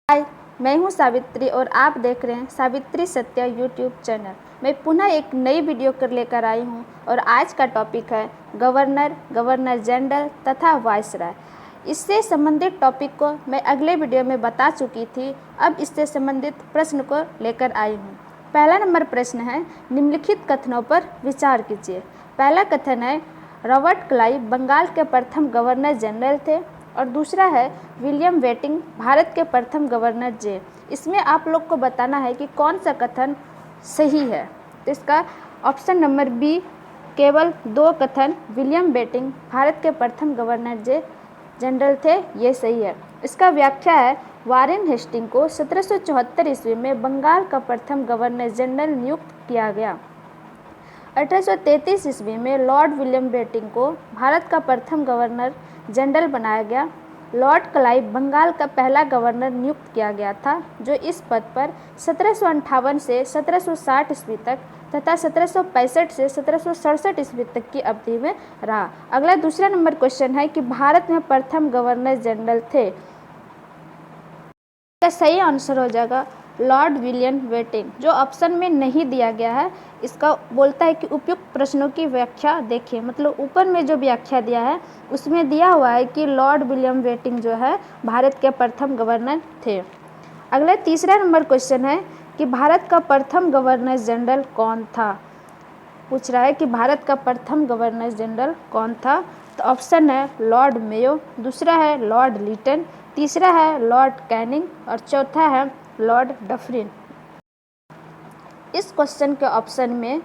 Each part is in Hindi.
हाय, मैं हूं सावित्री और आप देख रहे हैं सावित्री सत्या यूट्यूब चैनल। मैं पुनः एक नई वीडियो कर लेकर आई हूं और आज का टॉपिक है गवर्नर जनरल तथा वायसराय। इससे संबंधित टॉपिक को मैं अगले वीडियो में बता चुकी थी। अब इससे संबंधित प्रश्न को लेकर आई हूं। पहला नंबर प्रश्न है, निम्नलिखित कथनों पर विचार कीजिए। पहला कथन है, रॉबर्ट क्लाइव बंगाल के प्रथम गवर्नर जनरल थे। और दूसरा है, विलियम बेंटिंक भारत के प्रथम गवर्नर जे। इसमें आप लोग को बताना है कि कौन सा कथन सही है। तो इसका ऑप्शन नंबर बी, केवल दो कथन विलियम बेंटिंक भारत के प्रथम गवर्नर जे जनरल थे, ये सही है। इसका व्याख्या है, वारेन हेस्टिंग को 1774 ईस्वी में बंगाल का प्रथम गवर्नर जनरल नियुक्त किया गया। 1833 ईस्वी में लॉर्ड विलियम बेंटिंक को भारत का प्रथम गवर्नर जनरल बनाया गया। लॉर्ड क्लाइव बंगाल का पहला गवर्नर नियुक्त किया गया था, जो इस पद पर 1758 से 1760 ईस्वी तक तथा 1765 से 1767 ईस्वी तक की अवधि में रहा। अगला दूसरा नंबर क्वेश्चन है कि भारत में प्रथम गवर्नर जनरल थे। इसका सही आंसर हो जाएगा लॉर्ड विलियम बेंटिंक, जो ऑप्शन में नहीं दिया गया है। इसका बोलता है कि उपयुक्त प्रश्नों की व्याख्या देखिए, मतलब ऊपर में जो व्याख्या दिया है उसमें दिया हुआ है कि लॉर्ड विलियम बेंटिंक जो है भारत के प्रथम गवर्नर थे। अगला तीसरा नंबर क्वेश्चन है कि भारत का प्रथम गवर्नर जनरल कौन था। पूछ रहा है कि भारत का प्रथम गवर्नर जनरल कौन था। तो ऑप्शन है लॉर्ड मेयो, दूसरा है लॉर्ड लिटन, तीसरा है लॉर्ड कैनिंग और चौथा है लॉर्ड डफरिन। इस क्वेश्चन के ऑप्शन में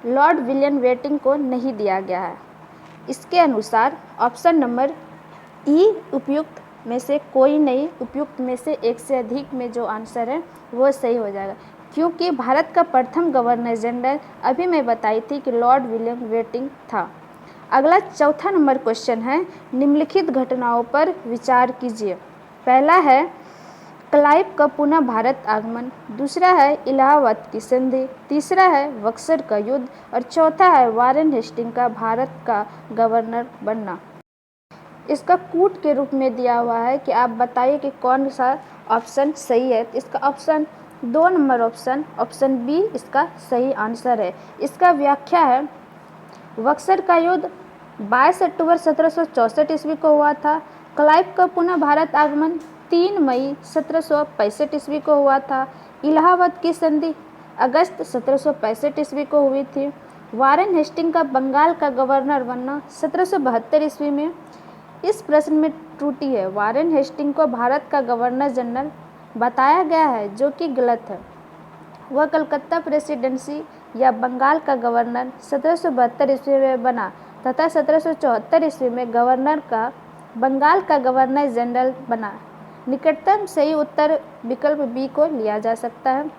लॉर्ड विलियम बेंटिंक को नहीं दिया गया है। इसके अनुसार ऑप्शन नंबर ई उपयुक्त में से कोई नहीं, उपयुक्त में से एक से अधिक में जो आंसर है वो सही हो जाएगा, क्योंकि भारत का प्रथम गवर्नर जनरल अभी मैं बताई थी कि लॉर्ड विलियम बेंटिंक था। अगला चौथा नंबर क्वेश्चन है, निम्नलिखित घटनाओं पर विचार कीजिए। पहला है क्लाइव का पुनः भारत आगमन, दूसरा है इलाहाबाद की संधि, तीसरा है बक्सर का युद्ध और चौथा है वारेन हेस्टिंग का भारत का गवर्नर बनना। इसका कूट के रूप में दिया हुआ है कि आप बताइए कि कौन सा ऑप्शन सही है। इसका ऑप्शन 2 नंबर ऑप्शन बी इसका सही आंसर है। इसका व्याख्या है, बक्सर का युद्ध 22 अक्टूबर 1764 ईस्वी को हुआ था। क्लाइव का पुनः भारत आगमन 3 मई 1765 ईस्वी को हुआ था। इलाहाबाद की संधि अगस्त 1765 ईस्वी को हुई थी। वारेन हेस्टिंग का बंगाल का गवर्नर बनना 1772 ईस्वी में। इस प्रश्न में त्रुटि है, वारेन हेस्टिंग को भारत का गवर्नर जनरल बताया गया है, जो कि गलत है। वह कलकत्ता प्रेसिडेंसी या बंगाल का गवर्नर 1772 ईस्वी में बना तथा 1774 ईस्वी में बंगाल का गवर्नर जनरल बना। निकटतम सही उत्तर विकल्प बी को लिया जा सकता है।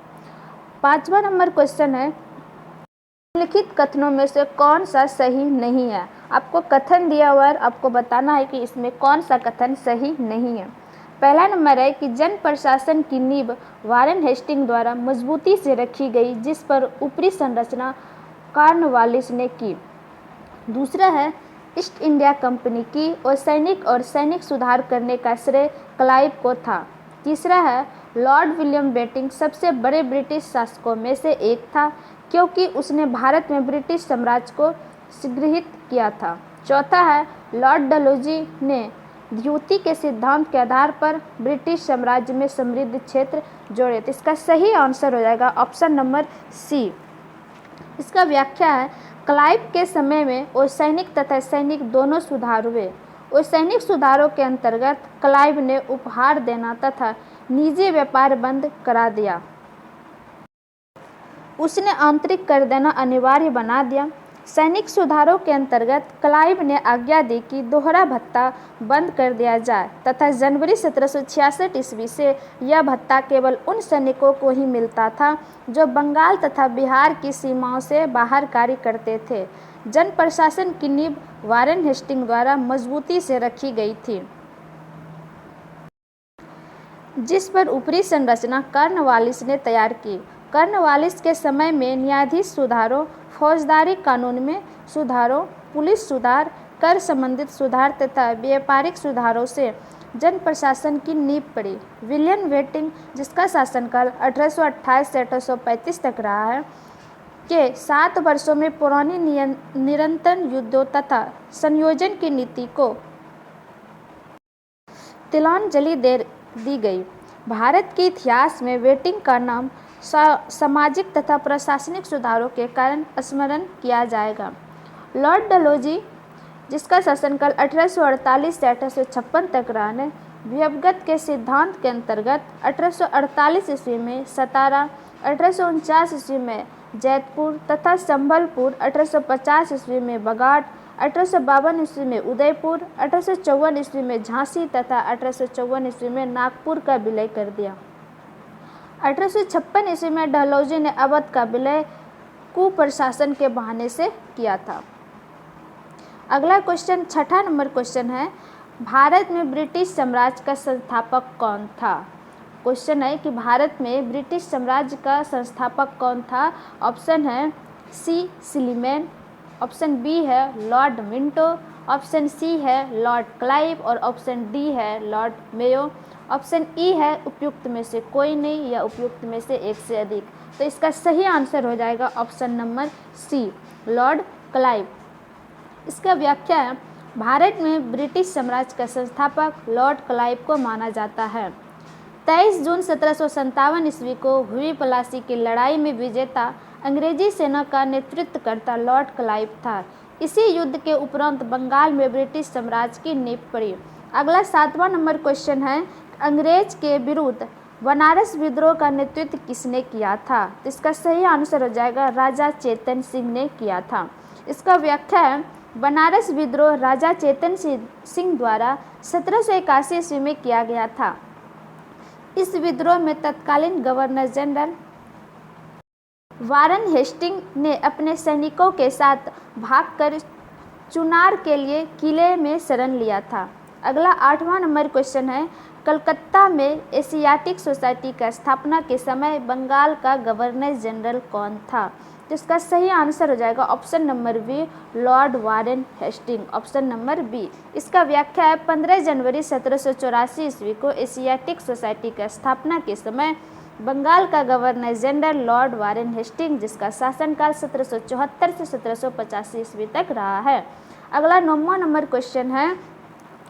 पांचवा नंबर क्वेश्चन है, निम्नलिखित कथनों में से कौन सा सही नहीं है। आपको कथन दिया हुआ है, आपको बताना है कि इसमें कौन सा कथन सही नहीं है। पहला नंबर है कि जन प्रशासन की नींव वारेन हेस्टिंग द्वारा मजबूती से रखी गई, जिस पर ऊपरी संरचना कॉर्नवालिस ने की। दूसरा है, ईस्ट इंडिया कंपनी की और सैनिक सुधार करने का श्रेय क्लाइव को था। तीसरा है, लॉर्ड विलियम बेंटिंक सबसे बड़े ब्रिटिश शासकों में से एक था, क्योंकि उसने भारत में ब्रिटिश साम्राज्य को गृहीत किया था। चौथा है, लॉर्ड डलहौजी ने द्वितीय के सिद्धांत के आधार पर ब्रिटिश साम्राज्य में समृद्ध क्षेत्र जोड़े। तो इसका सही आंसर हो जाएगा ऑप्शन नंबर सी। इसका व्याख्या है, क्लाइव के समय में सैनिक तथा सैनिक दोनों सुधार हुए। सैनिक सुधारों के अंतर्गत क्लाइव ने उपहार देना तथा निजी व्यापार बंद करा दिया। उसने आंतरिक कर देना अनिवार्य बना दिया। सैनिक सुधारों के अंतर्गत क्लाइव ने आज्ञा दी कि दोहरा भत्ता बंद कर दिया जाए तथा जनवरी 1766 ईस्वी से यह भत्ता केवल उन सैनिकों को ही मिलता था जो बंगाल तथा बिहार की सीमाओं से बाहर कार्य करते थे। जन प्रशासन की नींव वारेन हेस्टिंग द्वारा मजबूती से रखी गई थी, जिस पर ऊपरी संरचना कॉर्नवालिस ने तैयार की। कॉर्नवालिस के समय में न्यायाधीश सुधारों, फौजदारी कानून में सुधारों, पुलिस सुधार, कर संबंधित सुधार तथा व्यापारिक सुधारों से जन प्रशासन की नींव पड़ी। विलियम बेंटिक, जिसका शासनकाल 1828 से 1835 तक रहा है, के 7 वर्षों में पुरानी निरंतर युद्धों तथा संयोजन की नीति को तिलांजलि दी गई। भारत के इतिहास में बेंटिक का नाम सामाजिक तथा प्रशासनिक सुधारों के कारण स्मरण किया जाएगा। लॉर्ड डलहौजी, जिसका शासनकाल 1848 से 1856 तक रहा है, विभगत के सिद्धांत के अंतर्गत 1848 ईस्वी में सतारा, 1849 ईस्वी में जैतपुर तथा संबलपुर, 1850 ईस्वी में बगाट, 1852 ईस्वी में उदयपुर, 1854 ईस्वी में झांसी तथा 1854 ईस्वी में नागपुर का विलय कर दिया। 1856 ईस्वी में डलहौजी ने अवध का विलय कुप्रशासन के बहाने से किया था। अगला क्वेश्चन, 6ठा नंबर क्वेश्चन है, भारत में ब्रिटिश साम्राज्य का संस्थापक कौन था? क्वेश्चन है कि भारत में ब्रिटिश साम्राज्य का संस्थापक कौन था? ऑप्शन है सी सिलीमैन, ऑप्शन बी है लॉर्ड मिंटो, ऑप्शन सी है लॉर्ड क्लाइव और ऑप्शन डी है लॉर्ड मेयो। ऑप्शन ई है उपयुक्त में से कोई नहीं या उपयुक्त में से एक से अधिक। तो इसका सही आंसर हो जाएगा option number C, Lord Clive. इसका व्याख्या है, भारत में ब्रिटिश साम्राज्य का संस्थापक लॉर्ड क्लाइव को माना जाता है। 23 जून 1757 ईस्वी को हुई प्लासी की लड़ाई में विजेता अंग्रेजी सेना का नेतृत्व करता लॉर्ड क्लाइव था। इसी युद्ध के उपरांत बंगाल में ब्रिटिश साम्राज्य की नींव पड़ी। अगला 7वां नंबर क्वेश्चन है, अंग्रेज के विरुद्ध बनारस विद्रोह का नेतृत्व किसने किया था? तो इसका सही आंसर हो जाएगा राजा चेतन सिंह ने किया था। इसका व्याख्या है, बनारस विद्रोह राजा चेतन सिंह द्वारा 1781 ईस्वी में किया गया था। इस विद्रोह में तत्कालीन गवर्नर जनरल वारन हेस्टिंग ने अपने सैनिकों के साथ भागकर चुनार के लिए किले में शरण लिया था। अगला 8वां नंबर क्वेश्चन है, कलकत्ता में एशियाटिक सोसाइटी का स्थापना के समय बंगाल का गवर्नर जनरल कौन था? तो इसका सही आंसर हो जाएगा option number B, Lord Warren Hasting, option number B. इसका व्याख्या है, 15 जनवरी 1784 ईस्वी को एशियाटिक सोसाइटी का स्थापना के समय बंगाल का governor general Lord Warren Hasting, जिसका शासनकाल 1774 से 1785 ईस्वी तक रहा है। अगला 9वां नंबर क्वेश्चन है,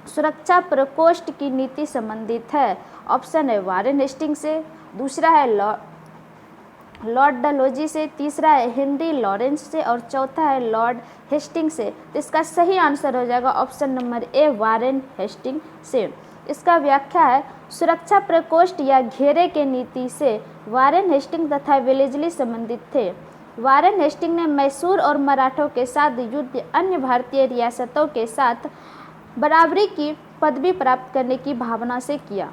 सुरक्षा प्रकोष्ठ की नीति संबंधित है। ऑप्शन है वारेन हेस्टिंग से, दूसरा है लॉर्ड डलहौजी से, तीसरा है हेनरी लॉरेंस से और चौथा है लॉर्ड हेस्टिंग से। तो इसका सही आंसर हो जाएगा option number A, Warren Hasting से। इसका व्याख्या है, सुरक्षा प्रकोष्ठ या घेरे के नीति से वारेन हेस्टिंग तथा वेलेस्ली संबंधित थे। वारेन हेस्टिंग ने मैसूर और मराठों के साथ युद्ध अन्य भारतीय रियासतों के साथ बराबरी की पदवी प्राप्त करने की भावना से किया।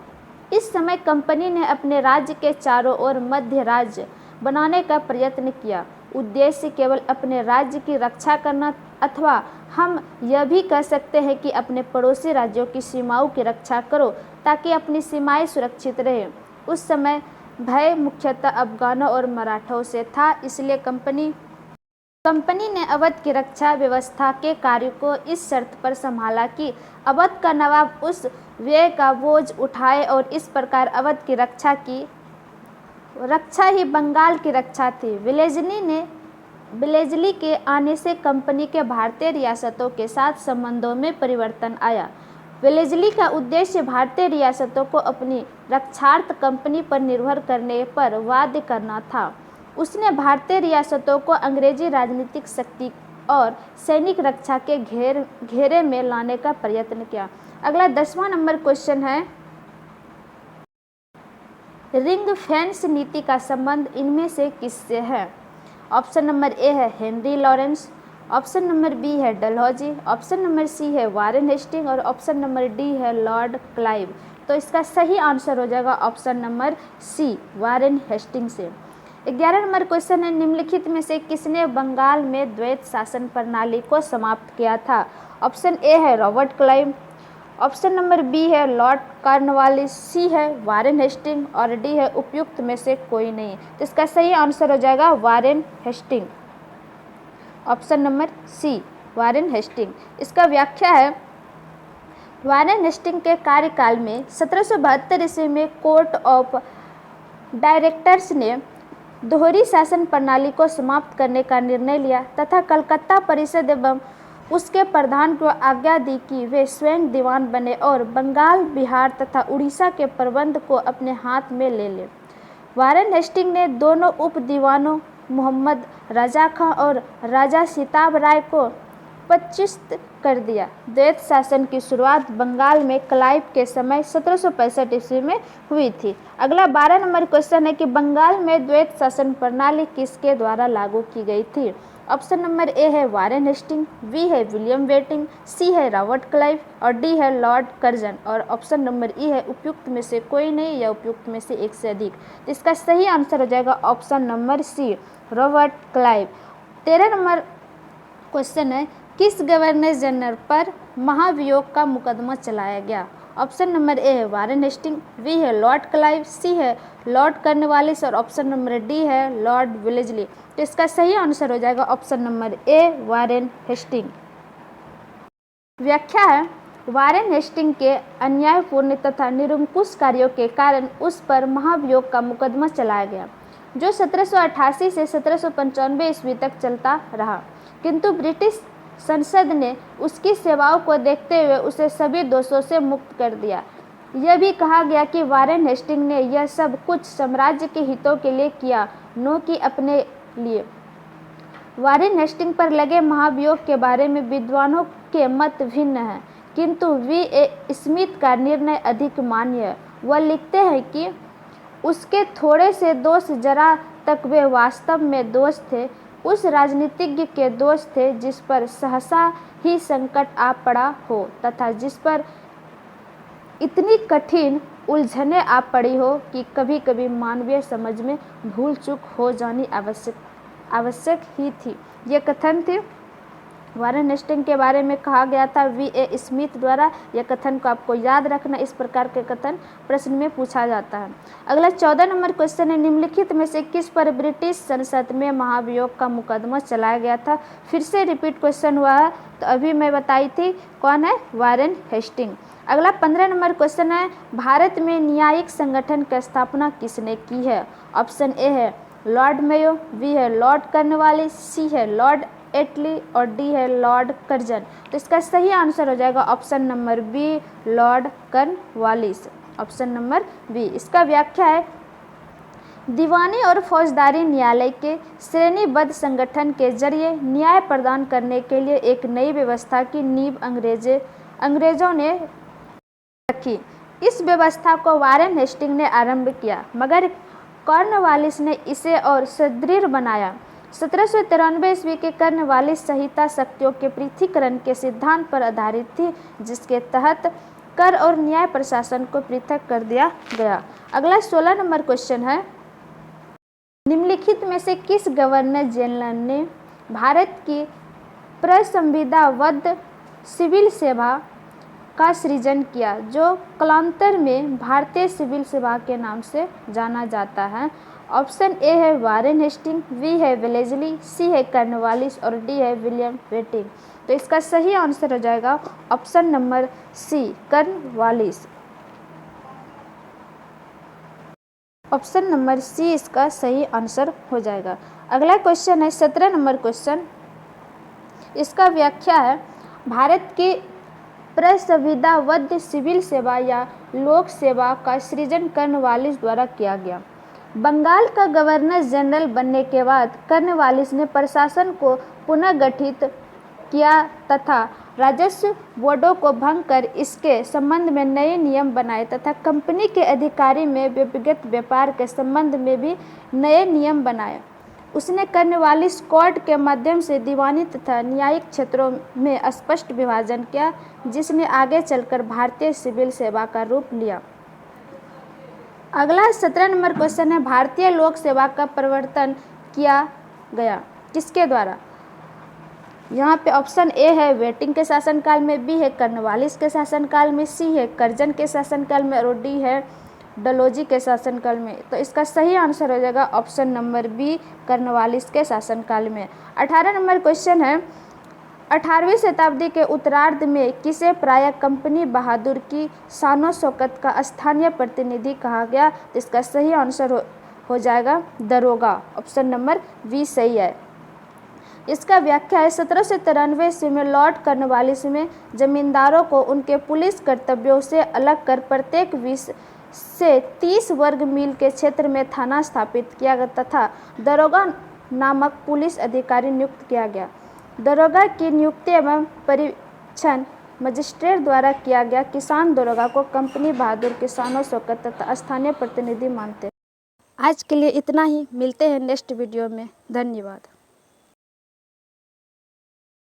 इस समय कंपनी ने अपने राज्य के चारों ओर मध्य राज्य बनाने का प्रयत्न किया। उद्देश्य केवल अपने राज्य की रक्षा करना अथवा हम यह भी कह सकते हैं कि अपने पड़ोसी राज्यों की सीमाओं की रक्षा करो ताकि अपनी सीमाएं सुरक्षित रहें। उस समय भय मुख्यतः अफगानों और मराठों से था, इसलिए कंपनी ने अवध की रक्षा व्यवस्था के कार्य को इस शर्त पर संभाला कि अवध का नवाब उस व्यय का बोझ उठाए और इस प्रकार अवध की रक्षा ही बंगाल की रक्षा थी। वेलेस्ली के आने से कंपनी के भारतीय रियासतों के साथ संबंधों में परिवर्तन आया। वेलेस्ली का उद्देश्य भारतीय रियासतों को अपनी रक्षार्थ कंपनी पर निर्भर करने पर बाध्य करना था। उसने भारतीय रियासतों को अंग्रेजी राजनीतिक शक्ति और सैनिक रक्षा के घेरे में लाने का प्रयत्न किया। अगला 10वां नंबर क्वेश्चन है, रिंग फेंस नीति का संबंध इनमें से किससे है? ऑप्शन नंबर ए है Henry Lawrence, option number B है डलहौजी, ऑप्शन नंबर सी है वारेन हेस्टिंग और ऑप्शन नंबर डी है लॉर्ड क्लाइव। तो इसका सही आंसर हो जाएगा option number C, Warren Hasting से। 11 नंबर क्वेश्चन है, निम्नलिखित में से किसने बंगाल में द्वैत शासन प्रणाली को समाप्त किया था? ऑप्शन ए है Robert Clive, option number B है लॉर्ड कॉर्नवालिस, सी है वारेन हेस्टिंग और डी है उपयुक्त में से कोई नहीं। तो इसका सही आंसर हो जाएगा Warren Hasting, option number C, Warren Hasting. इसका व्याख्या है, वारेन हेस्टिंग के कार्यकाल में 1772 ईस्वी में कोर्ट ऑफ डायरेक्टर्स ने दोहरी शासन प्रणाली को समाप्त करने का निर्णय लिया तथा कलकत्ता परिषद एवं उसके प्रधान को आज्ञा दी कि वे स्वयं दीवान बने और बंगाल, बिहार तथा उड़ीसा के प्रबंध को अपने हाथ में ले लें। वारेन हेस्टिंग ने दोनों उप दीवानों मोहम्मद रजा खां और राजा सिताब राय को पदच्युत कर दिया। द्वैत शासन की शुरुआत बंगाल में क्लाइव के समय 1765 ईस्वी में हुई थी। अगला 12 नंबर क्वेश्चन है कि बंगाल में द्वैत शासन प्रणाली किसके द्वारा लागू की गई थी। ऑप्शन नंबर ए है वारेन हेस्टिंग, बी है विलियम बेटिंग, सी है रॉबर्ट क्लाइव और डी है लॉर्ड कर्जन और ऑप्शन नंबर ई है उपयुक्त में से कोई नहीं या उपयुक्त में से एक से अधिक। तो इसका सही आंसर हो जाएगा option number C, Robert Clive. 13 number question है किस गवर्नर जनरल पर महाभियोग का मुकदमा चलाया गया। ऑप्शन नंबर ए है वारेन हेस्टिंग, बी है लॉर्ड क्लाइव, सी है लॉर्ड कॉर्नवालिस और ऑप्शन नंबर डी है लॉर्ड वेलेस्ली। तो इसका सही आंसर हो जाएगा option number A, Warren Hasting. व्याख्या है वारेन हेस्टिंग के अन्यायपूर्ण तथा निरंकुश कार्यों के कारण उस पर महाभियोग का मुकदमा चलाया गया जो 1788 से 1795 ईस्वी तक चलता रहा, किंतु ब्रिटिश संसद ने उसकी सेवाओं को देखते हुए उसे सभी दोषों से मुक्त कर दिया। यह भी कहा गया कि वारेन हेस्टिंग ने यह सब कुछ साम्राज्य के हितों के लिए किया, न कि अपने लिए। वारेन हेस्टिंग पर लगे महाभियोग के बारे में विद्वानों के मत भिन्न हैं, किंतु वी.ए. स्मिथ का निर्णय अधिक मान्य है। वह लिखते हैं कि उसके थोड़े से दोष जरा तक वे वास्तव में दोष थे, उस राजनीतिज्ञ के दोष थे जिस पर सहसा ही संकट आ पड़ा हो तथा जिस पर इतनी कठिन उलझने आ पड़ी हो कि कभी कभी मानवीय समझ में भूल चूक हो जानी आवश्यक ही थी। ये कथन थे वारेन हेस्टिंग के बारे में कहा गया था वी.ए. स्मिथ द्वारा। यह कथन को आपको याद रखना, इस प्रकार के कथन प्रश्न में पूछा जाता है। अगला 14 नंबर क्वेश्चन है निम्नलिखित में से किस पर ब्रिटिश संसद में महाभियोग का मुकदमा चलाया गया था। फिर से रिपीट क्वेश्चन हुआ है, तो अभी मैं बताई थी कौन है, वारेन हेस्टिंग। अगला 15 नंबर क्वेश्चन है भारत में न्यायिक संगठन की स्थापना किसने की है। ऑप्शन ए है लॉर्ड मेयो, बी है लॉर्ड कॉर्नवालिस, सी है लॉर्ड एटली और डी है लॉर्ड कर्जन। तो इसका सही आंसर हो जाएगा option number B, Lord Cornwallis. Option number B. इसका व्याख्या है दीवानी और फौजदारी न्यायालय के श्रेणीबद्ध संगठन के जरिए न्याय प्रदान करने के लिए एक नई व्यवस्था की नींव अंग्रेजों ने रखी। इस व्यवस्था को वारेन हेस्टिंग ने आरंभ किया, मगर कॉर्नवालिस ने इसे और सुदृढ़ बनाया। 1793 ईस्वी के कॉर्नवालिस संहिता शक्तियों के पृथकीकरण के सिद्धांत पर आधारित थी, जिसके तहत कर और न्याय प्रशासन को पृथक कर दिया गया। अगला 16 नंबर क्वेश्चन है निम्नलिखित में से किस गवर्नर जनरल ने भारत की प्रसंविधाबद्ध सिविल सेवा का सृजन किया, जो कालांतर में भारतीय सिविल सेवा के नाम से जाना जाता है। ऑप्शन ए है वारेन हेस्टिंग, बी है वेलेस्ली, सी है कॉर्नवालिस और डी है विलियम बेटिंग। तो इसका सही आंसर हो जाएगा option number C, Cornwallis. Option number C इसका सही आंसर हो जाएगा। अगला क्वेश्चन है 17 नंबर क्वेश्चन। इसका व्याख्या है भारत की प्रसंविधाबद्ध सिविल सेवा या लोक सेवा का सृजन कॉर्नवालिस द्वारा किया गया। बंगाल का गवर्नर जनरल बनने के बाद कॉर्नवालिस ने प्रशासन को पुनः गठित किया तथा राजस्व बोर्डों को भंग कर इसके संबंध में नए नियम बनाए तथा कंपनी के अधिकारी में व्यक्तिगत व्यापार के संबंध में भी नए नियम बनाए। उसने कॉर्नवालिस कोड के माध्यम से दीवानी तथा न्यायिक क्षेत्रों में स्पष्ट विभाजन किया, जिसने आगे चलकर भारतीय सिविल सेवा का रूप लिया। अगला 17 नंबर क्वेश्चन है भारतीय लोक सेवा का प्रवर्तन किया गया किसके द्वारा। यहाँ पे ऑप्शन ए है बेटिंग के शासनकाल में, बी है कॉर्नवालिस के शासनकाल में, सी है कर्जन के शासनकाल में और डी है डलहौजी के शासनकाल में। तो इसका सही आंसर हो जाएगा ऑप्शन नंबर बी, कॉर्नवालिस के शासनकाल में। 18 नंबर क्वेश्चन है 18वीं शताब्दी के उत्तरार्ध में किसे प्रायः कंपनी बहादुर की शानो शौकत का स्थानीय प्रतिनिधि कहा गया? तो इसका सही आंसर हो जाएगा दरोगा। ऑप्शन नंबर बी सही है। इसका व्याख्या है 1793 ईस्वी में लॉर्ड कॉर्नवालिस में जमींदारों को उनके पुलिस कर्तव्यों से अलग कर प्रत्येक 20 से 30 वर्ग मील के क्षेत्र में थाना स्थापित किया गया तथा दरोगा नामक पुलिस अधिकारी नियुक्त किया गया। दरोगा की नियुक्ति एवं परीक्षण मजिस्ट्रेट द्वारा किया गया। किसान दरोगा को कंपनी बहादुर की शानो शौकत तथा स्थानीय प्रतिनिधि मानते हैं। आज के लिए इतना ही, मिलते हैं नेक्स्ट वीडियो में। धन्यवाद।